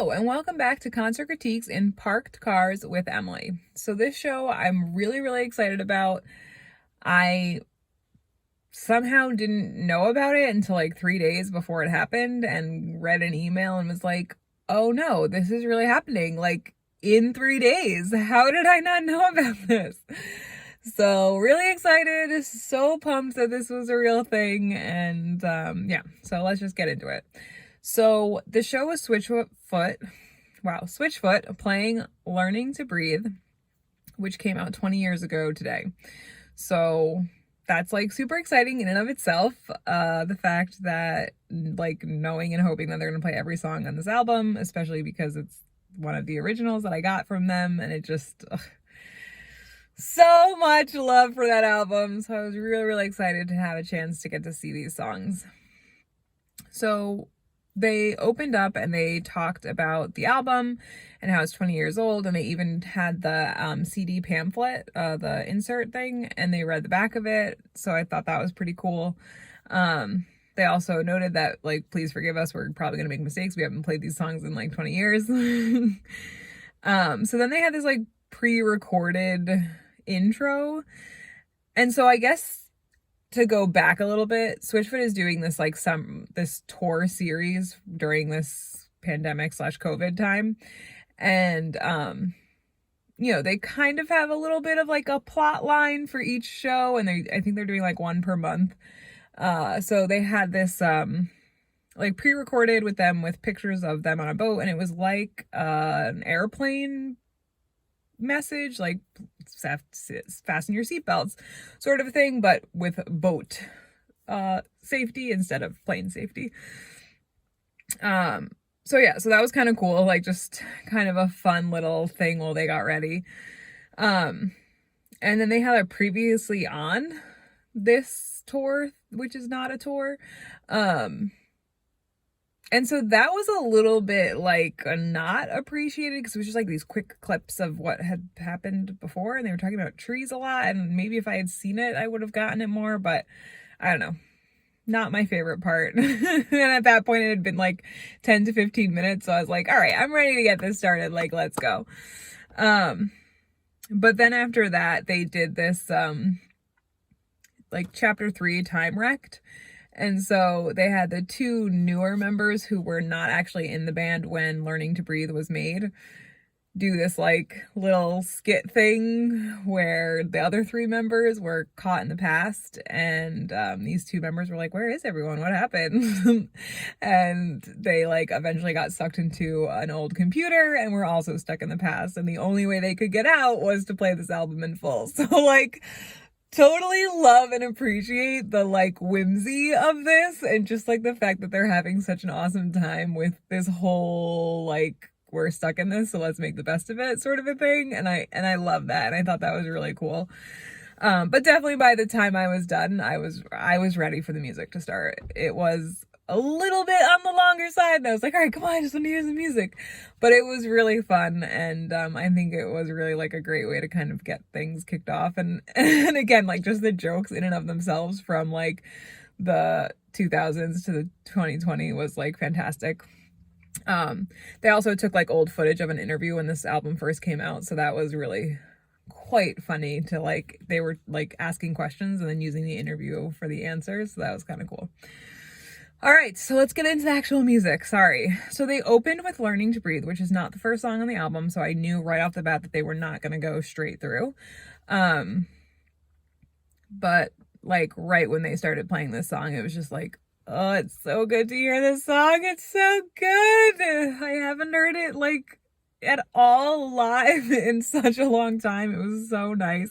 Hello, and welcome back to Concert Critiques in Parked Cars with Emily. So this show I'm really excited about. I somehow didn't know about it until like 3 days before it happened and read an email and was like, oh no, this is really happening like in 3 days. How did I not know about this? So really excited, so pumped that this was a real thing, and yeah, so let's just get into it. So the show was Switchfoot playing Learning to Breathe, which came out 20 years ago today. So that's like super exciting in and of itself. The fact that like knowing and hoping that they're going to play every song on this album, especially because it's one of the originals that I got from them, and it just so much love for that album. So I was really excited to have a chance to get to see these songs. So they opened up and they talked about the album and how it's 20 years old, and they even had the CD pamphlet, the insert thing, and they read the back of it. So I thought that was pretty cool. They also noted that, like, please forgive us, we're probably gonna make mistakes. We haven't played these songs in like 20 years. So then they had this like pre-recorded intro, and so I guess to go back a little bit, Switchfoot is doing this like this tour series during this pandemic / COVID time. And they kind of have a little bit of like a plot line for each show, and I think they're doing like one per month. So they had this like pre-recorded with them with pictures of them on a boat, and it was like an airplane message, like fasten your seatbelts sort of a thing, but with boat safety instead of plane safety. So that was kind of cool, like just kind of a fun little thing while they got ready. And then they had a previously on this tour, which is not a tour. And so that was a little bit like not appreciated, because it was just like these quick clips of what had happened before, and they were talking about trees a lot, and maybe if I had seen it I would have gotten it more, but I don't know, not my favorite part. And at that point it had been like 10 to 15 minutes, so I was like, all right, I'm ready to get this started, like let's go. But then after that they did this like chapter 3 Time Wrecked. And so they had the two newer members who were not actually in the band when Learning to Breathe was made do this like little skit thing where the other 3 members were caught in the past, and these 2 members were like, where is everyone? What happened? And they like eventually got sucked into an old computer and were also stuck in the past, and the only way they could get out was to play this album in full. So like totally love and appreciate the like whimsy of this, and just like the fact that they're having such an awesome time with this whole like we're stuck in this, so let's make the best of it sort of a thing. And I love that, and I thought that was really cool. But definitely by the time I was done, I was ready for the music to start. It was a little bit on the longer side, and I was like, all right, come on, I just want to hear some music. But it was really fun, and I think it was really like a great way to kind of get things kicked off, and again, like just the jokes in and of themselves from like the 2000s to the 2020 was like fantastic. They also took like old footage of an interview when this album first came out, so that was really quite funny to like, they were like asking questions and then using the interview for the answers, so that was kind of cool. All right, so let's get into the actual music. Sorry. So they opened with Learning to Breathe, which is not the first song on the album, so I knew right off the bat that they were not going to go straight through. But like right when they started playing this song, it was just like, oh, it's so good to hear this song. It's so good. I haven't heard it like at all live in such a long time. It was so nice.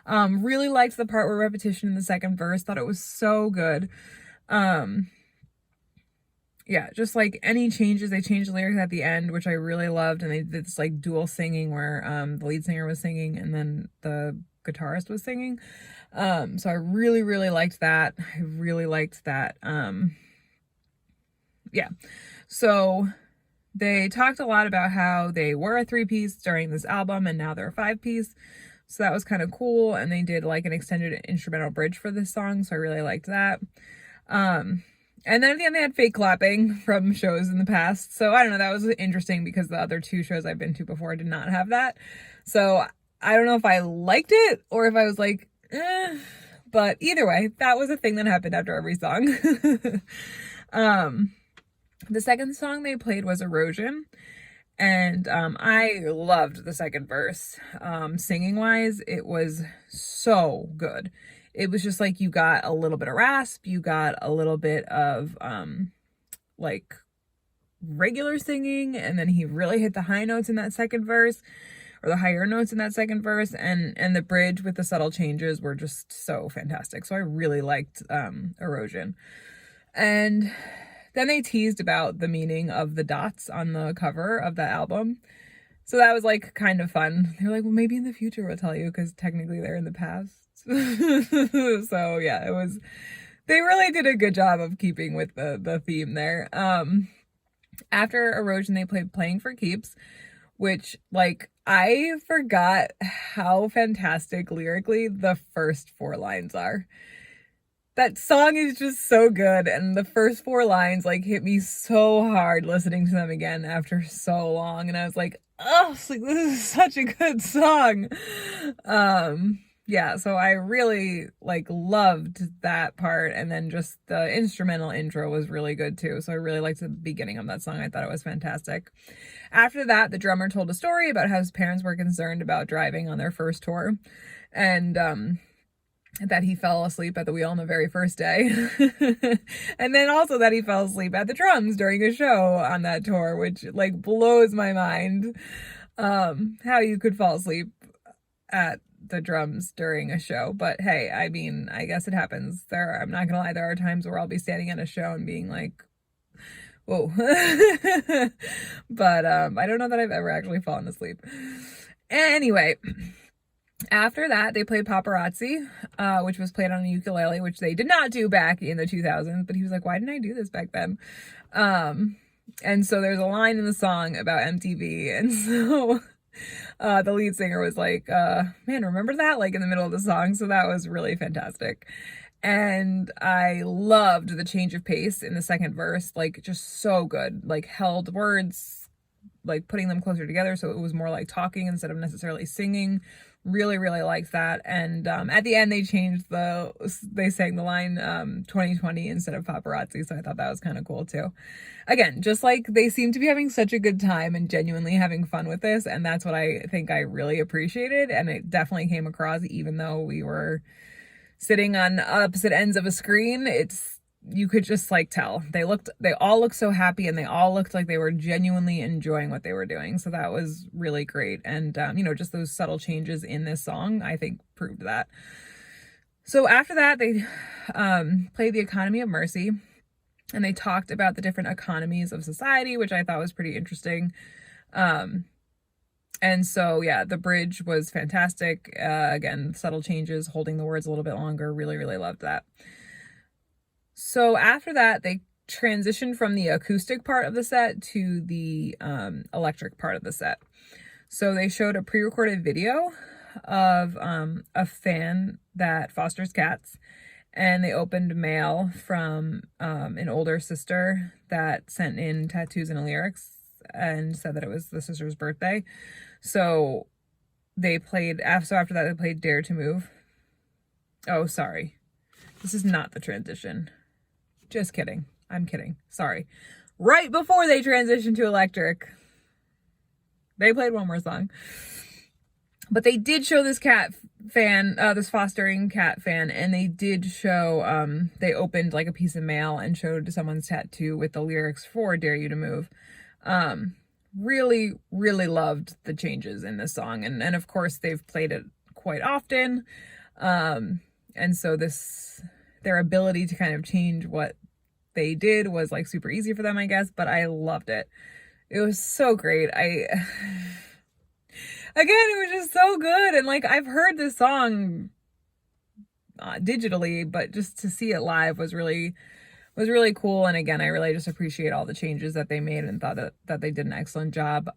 Really liked the part where repetition in the second verse. Thought it was so good. Yeah, just like any changes, they changed the lyrics at the end, which I really loved, and they did this like dual singing where the lead singer was singing and then the guitarist was singing. So I really liked that. I really liked that. Yeah. So they talked a lot about how they were a 3-piece during this album and now they're a 5-piece. So that was kind of cool, and they did like an extended instrumental bridge for this song, so I really liked that. And then at the end they had fake clapping from shows in the past. So I don't know, that was interesting because the other two shows I've been to before did not have that. So I don't know if I liked it or if I was like, eh. But either way, that was a thing that happened after every song. The second song they played was Erosion. And I loved the second verse. Singing wise, it was so good. It was just like you got a little bit of rasp, you got a little bit of like regular singing, and then he really hit the high notes in that second verse, or the higher notes in that second verse, and the bridge with the subtle changes were just so fantastic. So I really liked Erosion. And then they teased about the meaning of the dots on the cover of that album. So that was like kind of fun. They're like, well, maybe in the future we'll tell you, because technically they're in the past. So yeah, they really did a good job of keeping with the theme there. After Erosion, they played Playing for Keeps, which, like, I forgot how fantastic lyrically the first 4 lines are. That song is just so good, and the first 4 lines like hit me so hard listening to them again after so long, and I was like, oh, like, this is such a good song. Yeah, so I really like loved that part, and then just the instrumental intro was really good too. So I really liked the beginning of that song. I thought it was fantastic. After that, the drummer told a story about how his parents were concerned about driving on their first tour, and that he fell asleep at the wheel on the very first day. And then also that he fell asleep at the drums during a show on that tour, which like blows my mind. How you could fall asleep at the drums during a show. But hey, I mean, I guess it happens. I'm not gonna lie, there are times where I'll be standing at a show and being like, whoa. But I don't know that I've ever actually fallen asleep. Anyway, after that, they played Paparazzi, which was played on a ukulele, which they did not do back in the 2000s, but he was like, why didn't I do this back then? And so there's a line in the song about MTV, and so the lead singer was like, man, remember that? Like in the middle of the song, so that was really fantastic. And I loved the change of pace in the second verse, like just so good, like held words, like putting them closer together so it was more like talking instead of necessarily singing. Really, really liked that. And at the end, they sang the line 2020 instead of Paparazzi. So I thought that was kind of cool too. Again, just like they seem to be having such a good time and genuinely having fun with this. And that's what I think I really appreciated. And it definitely came across, even though we were sitting on opposite ends of a screen. You could just like tell they all looked so happy, and they all looked like they were genuinely enjoying what they were doing. So that was really great. And just those subtle changes in this song, I think, proved that. So after that, they played The Economy of Mercy, and they talked about the different economies of society, which I thought was pretty interesting. And so, yeah, the bridge was fantastic. Again, subtle changes, holding the words a little bit longer. Really, really loved that. So after that, they transitioned from the acoustic part of the set to the electric part of the set. So they showed a pre-recorded video of a fan that fosters cats, and they opened mail from an older sister that sent in tattoos and lyrics and said that it was the sister's birthday. So after that, they played Dare to Move. Oh, sorry. This is not the transition. Just kidding. I'm kidding. Sorry. Right before they transitioned to electric, they played one more song. But they did show this cat fan, this fostering cat fan, and they did show, they opened like a piece of mail and showed someone's tattoo with the lyrics for Dare You to Move. Really, really loved the changes in this song. And of course, they've played it quite often. And so their ability to kind of change what they did was like super easy for them, I guess, but I loved it. It was so great. Again, it was just so good. And like, I've heard this song digitally, but just to see it live was really cool. And again, I really just appreciate all the changes that they made and thought that they did an excellent job.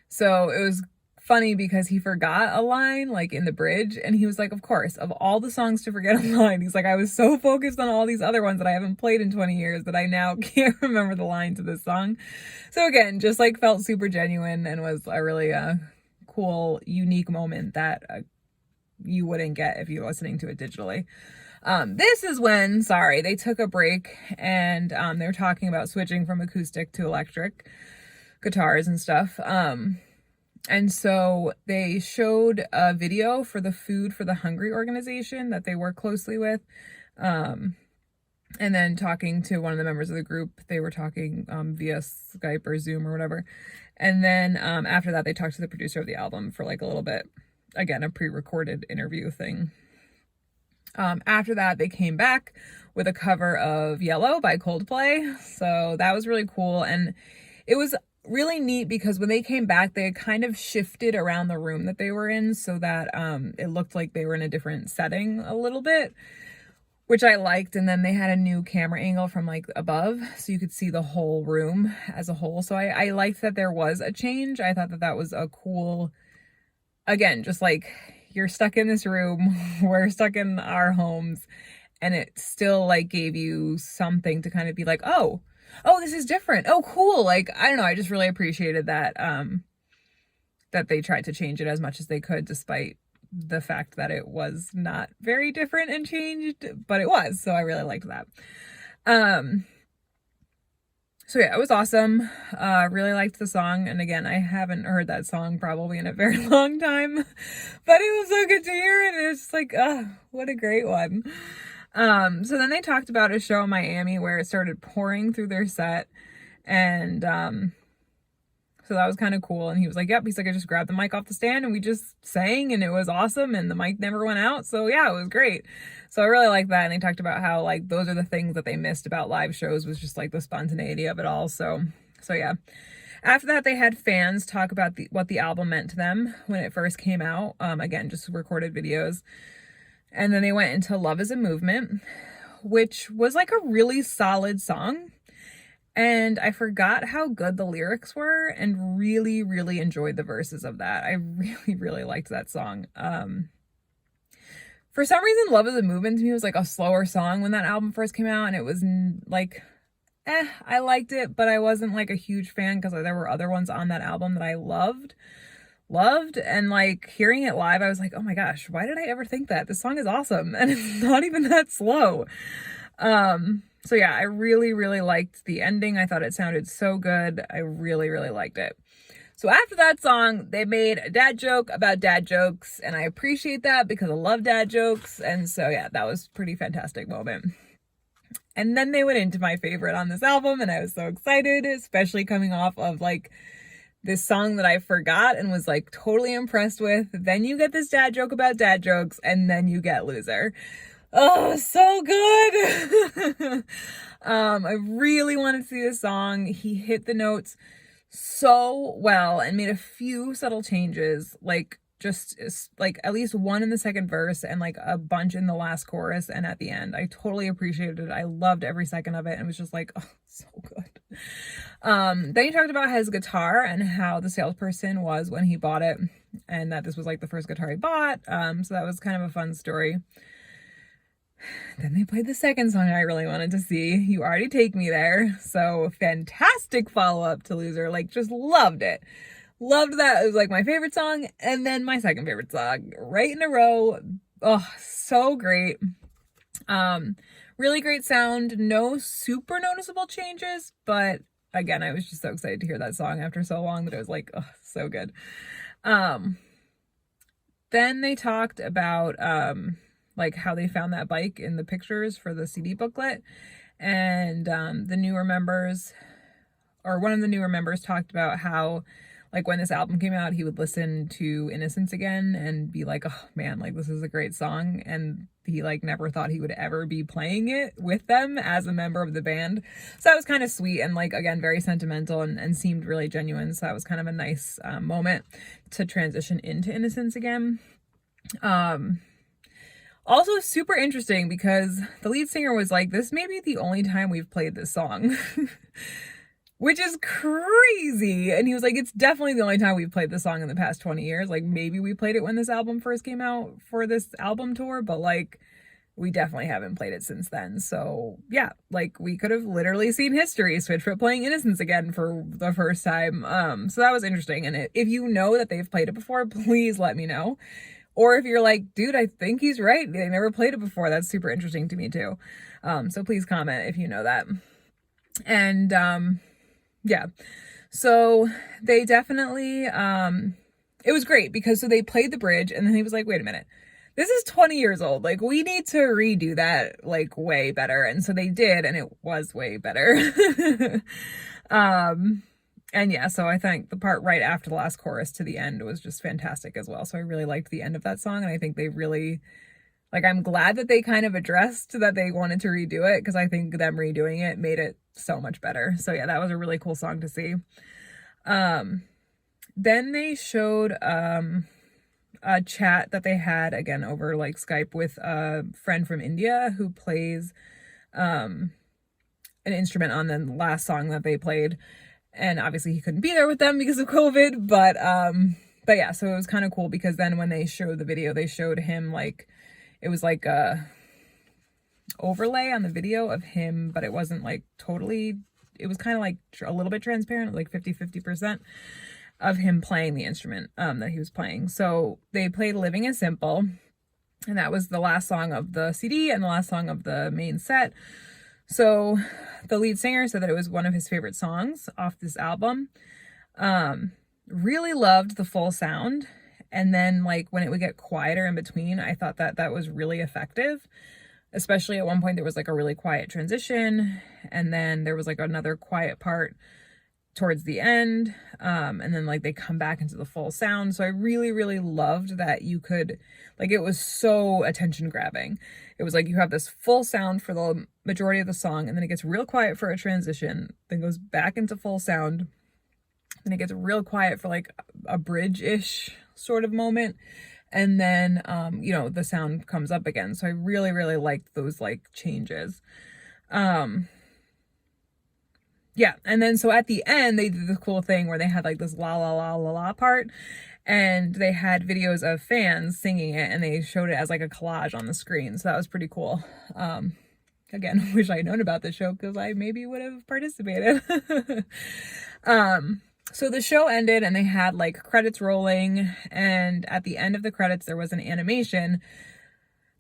So it was funny because he forgot a line like in the bridge, and he was like, of course, of all the songs to forget a line, he's like, I was so focused on all these other ones that I haven't played in 20 years that I now can't remember the line to this song. So again, just like felt super genuine and was a really cool, unique moment that you wouldn't get if you were listening to it digitally. This is when, sorry, they took a break and they were talking about switching from acoustic to electric guitars and stuff. And so they showed a video for the Food for the Hungry organization that they work closely with. And then talking to one of the members of the group, they were talking via Skype or Zoom or whatever. And then after that, they talked to the producer of the album for like a little bit. Again, a pre-recorded interview thing. After that, they came back with a cover of Yellow by Coldplay. So that was really cool. And it was really neat because when they came back, they had kind of shifted around the room that they were in so that it looked like they were in a different setting a little bit, which I liked. And then they had a new camera angle from like above, so you could see the whole room as a whole. So I liked that there was a change. I thought that that was a cool, again, just like you're stuck in this room, we're stuck in our homes, and it still like gave you something to kind of be like, oh, this is different. Oh, cool. Like, I don't know. I just really appreciated that, that they tried to change it as much as they could, despite the fact that it was not very different and changed, but it was. So I really liked that. So yeah, it was awesome. Really liked the song. And again, I haven't heard that song probably in a very long time, but it was so good to hear it. It was just like, what a great one. So then they talked about a show in Miami where it started pouring through their set. And, so that was kind of cool. And he was like, yep, he's like, I just grabbed the mic off the stand and we just sang and it was awesome. And the mic never went out. So yeah, it was great. So I really like that. And they talked about how like, those are the things that they missed about live shows, was just like the spontaneity of it all. So yeah. After that, they had fans talk about what the album meant to them when it first came out. Again, just recorded videos. And then they went into Love is a Movement, which was like a really solid song. And I forgot how good the lyrics were and really, really enjoyed the verses of that. I really, really liked that song. For some reason, Love is a Movement to me was like a slower song when that album first came out. And it was like, I liked it, but I wasn't like a huge fan because there were other ones on that album that I loved. And like hearing it live, I was like, oh my gosh, why did I ever think that? This song is awesome. And it's not even that slow. So yeah, I really, really liked the ending. I thought it sounded so good. I really, really liked it. So after that song, they made a dad joke about dad jokes, and I appreciate that because I love dad jokes. And so yeah, that was a pretty fantastic moment. And then they went into my favorite on this album, and I was so excited, especially coming off of like this song that I forgot and was like totally impressed with. Then you get this dad joke about dad jokes, and then you get Loser. Oh, so good. I really wanted to see this song. He hit the notes so well and made a few subtle changes, like just like at least one in the second verse and like a bunch in the last chorus and at the end. I totally appreciated it. I loved every second of it and was just like, oh, so good. Then he talked about his guitar and how the salesperson was when he bought it, and that this was like the first guitar he bought. So that was kind of a fun story. Then they played the second song I really wanted to see, You Already Take Me There. So fantastic follow-up to Loser. Like, just loved it. Loved that. It was like my favorite song and then my second favorite song right in a row. Oh, so great. Really great sound. No super noticeable changes, but again, I was just so excited to hear that song after so long that it was like, oh, so good. Then they talked about like how they found that bike in the pictures for the CD booklet. And the newer members, or one of the newer members, talked about how like when this album came out, he would listen to Innocence again and be like, oh man, like this is a great song. And he like never thought he would ever be playing it with them as a member of the band. So that was kind of sweet and like, again, very sentimental and seemed really genuine. So that was kind of a nice moment to transition into Innocence again. Also super interesting because the lead singer was like, this may be the only time we've played this song. which is crazy. And he was like, it's definitely the only time we've played the song in the past 20 years. Like, maybe we played it when this album first came out for this album tour, but like, we definitely haven't played it since then. So yeah, like we could have literally seen history. Switchfoot playing Innocence again for the first time. So that was interesting. And if you know that they've played it before, please let me know. Or if you're like, dude, I think he's right, they never played it before, that's super interesting to me too. So please comment if you know that. And yeah, so they definitely it was great because so they played the bridge and then he was like, wait a minute, this is 20 years old, like we need to redo that like way better. And so they did, and it was way better. And yeah, so I think the part right after the last chorus to the end was just fantastic as well. So I really liked the end of that song, and I think they really, like, I'm glad that they kind of addressed that they wanted to redo it, because I think them redoing it made it so much better. So yeah, that was a really cool song to see. Then they showed a chat that they had again over like Skype with a friend from India who plays an instrument on the last song that they played. And obviously he couldn't be there with them because of COVID, but yeah, so it was kind of cool because then when they showed the video, they showed him like, it was like a overlay on the video of him, but it wasn't like totally, it was kind of like a little bit transparent, like 50% of him playing the instrument that he was playing. So they played Living is Simple, and that was the last song of the CD and the last song of the main set. So the lead singer said that it was one of his favorite songs off this album. Really loved the full sound. And then like when it would get quieter in between, I thought that that was really effective. Especially at one point there was like a really quiet transition, and then there was like another quiet part towards the end, and then like they come back into the full sound. So I really loved that you could, like, it was so attention grabbing. It was like you have this full sound for the majority of the song, and then it gets real quiet for a transition, then goes back into full sound, then it gets real quiet for like a bridge-ish sort of moment, and then you know, the sound comes up again. So I really liked those like changes. Yeah, and then so at the end they did this cool thing where they had like this la la la la la part, and they had videos of fans singing it, and they showed it as like a collage on the screen. So that was pretty cool. Again, wish I had known about the show because I maybe would have participated. So the show ended and they had like credits rolling, and at the end of the credits there was an animation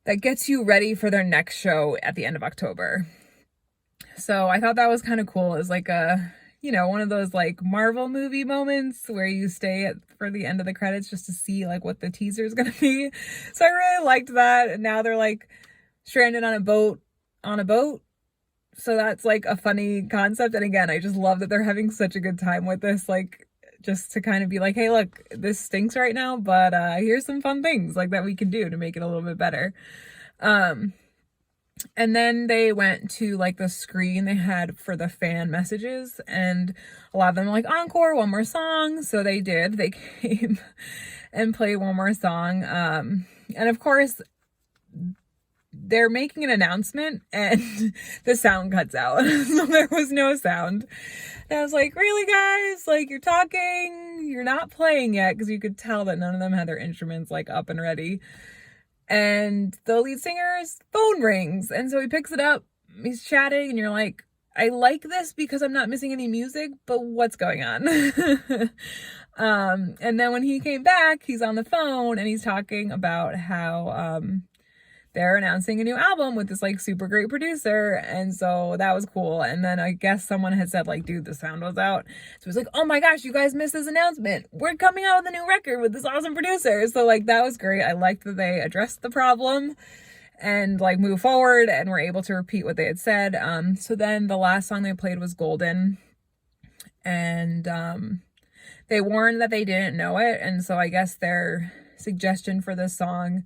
that gets you ready for their next show at the end of October. So I thought that was kind of cool. It's like a, you know, one of those like Marvel movie moments where you stay for the end of the credits just to see like what the teaser is going to be. So I really liked that. And now they're like stranded on a boat, So that's like a funny concept. And again, I just love that they're having such a good time with this, like just to kind of be like, hey, look, this stinks right now, but here's some fun things like that we can do to make it a little bit better. And then they went to like the screen they had for the fan messages, and a lot of them were like, encore, one more song. So they did. They came and played one more song. And of course, they're making an announcement and the sound cuts out. So there was no sound. And I was like, really, guys? Like, you're talking, you're not playing yet, because you could tell that none of them had their instruments like up and ready. And the lead singer's phone rings, and so he picks it up, he's chatting, and you're like, I like this because I'm not missing any music, but what's going on? And then when he came back, he's on the phone and he's talking about how they're announcing a new album with this like super great producer, and so that was cool. And then I guess someone had said like, dude, the sound was out, so it was like, oh my gosh, you guys missed this announcement, we're coming out with a new record with this awesome producer. So like that was great. I liked that they addressed the problem and like move forward and were able to repeat what they had said. So then the last song they played was Golden, and they warned that they didn't know it, and so I guess their suggestion for this song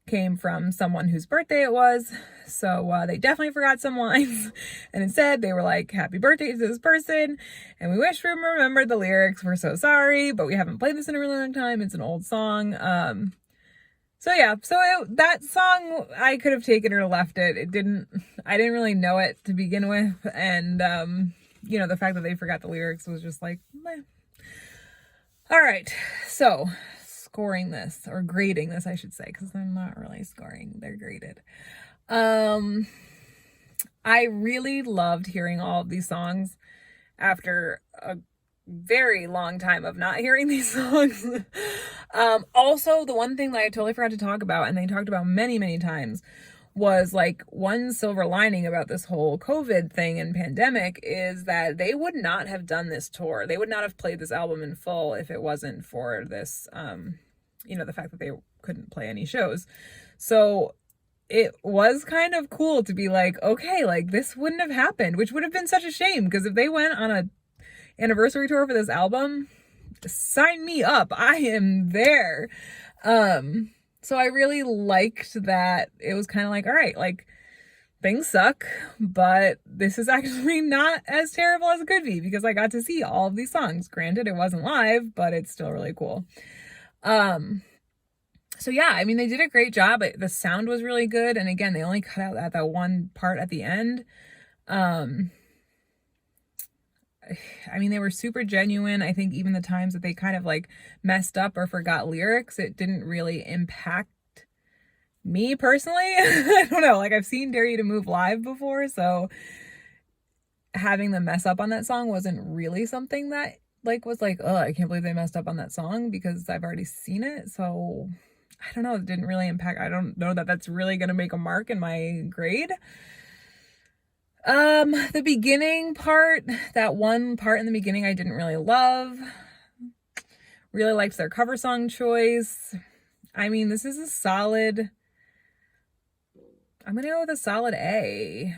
came from someone whose birthday it was. So they definitely forgot some lines, and instead they were like, happy birthday to this person, and we wish we remembered the lyrics, we're so sorry, but we haven't played this in a really long time, it's an old song. So yeah, that song, I could have taken or left it. I didn't really know it to begin with, and you know, the fact that they forgot the lyrics was just like, meh. All right, so scoring this, or grading this, I should say, because they're not really scoring, they're graded. I really loved hearing all of these songs after a very long time of not hearing these songs. Also, the one thing that I totally forgot to talk about, and they talked about many, many times, was like one silver lining about this whole COVID thing and pandemic is that they would not have done this tour. They would not have played this album in full if it wasn't for this, you know, the fact that they couldn't play any shows. So it was kind of cool to be like, okay, like this wouldn't have happened, which would have been such a shame, because if they went on a anniversary tour for this album, sign me up. I am there. So I really liked that it was kind of like, all right, like things suck, but this is actually not as terrible as it could be, because I got to see all of these songs. Granted, it wasn't live, but it's still really cool. So yeah, I mean, they did a great job. The sound was really good. And again, they only cut out that one part at the end. I mean, they were super genuine. I think even the times that they kind of like messed up or forgot lyrics, it didn't really impact me personally. I don't know. Like, I've seen Dare You to Move live before, so having them mess up on that song wasn't really something that like was like, oh, I can't believe they messed up on that song, because I've already seen it. So I don't know. It didn't really impact. I don't know that that's really going to make a mark in my grade. The beginning part, that one part in the beginning I didn't really love. Really liked their cover song choice. I mean, this is a solid, I'm going to go with a solid A.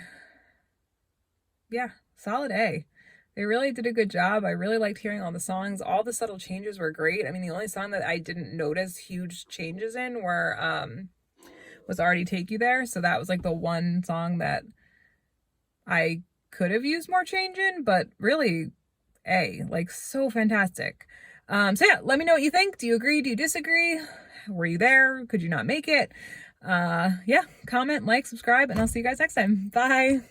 Yeah, solid A. They really did a good job. I really liked hearing all the songs. All the subtle changes were great. I mean, the only song that I didn't notice huge changes in was Already Take You There. So that was like the one song that I could have used more change in, but really A, like so fantastic. So yeah, let me know what you think. Do you agree? Do you disagree? Were you there? Could you not make it? Yeah, comment, like, subscribe, and I'll see you guys next time. Bye.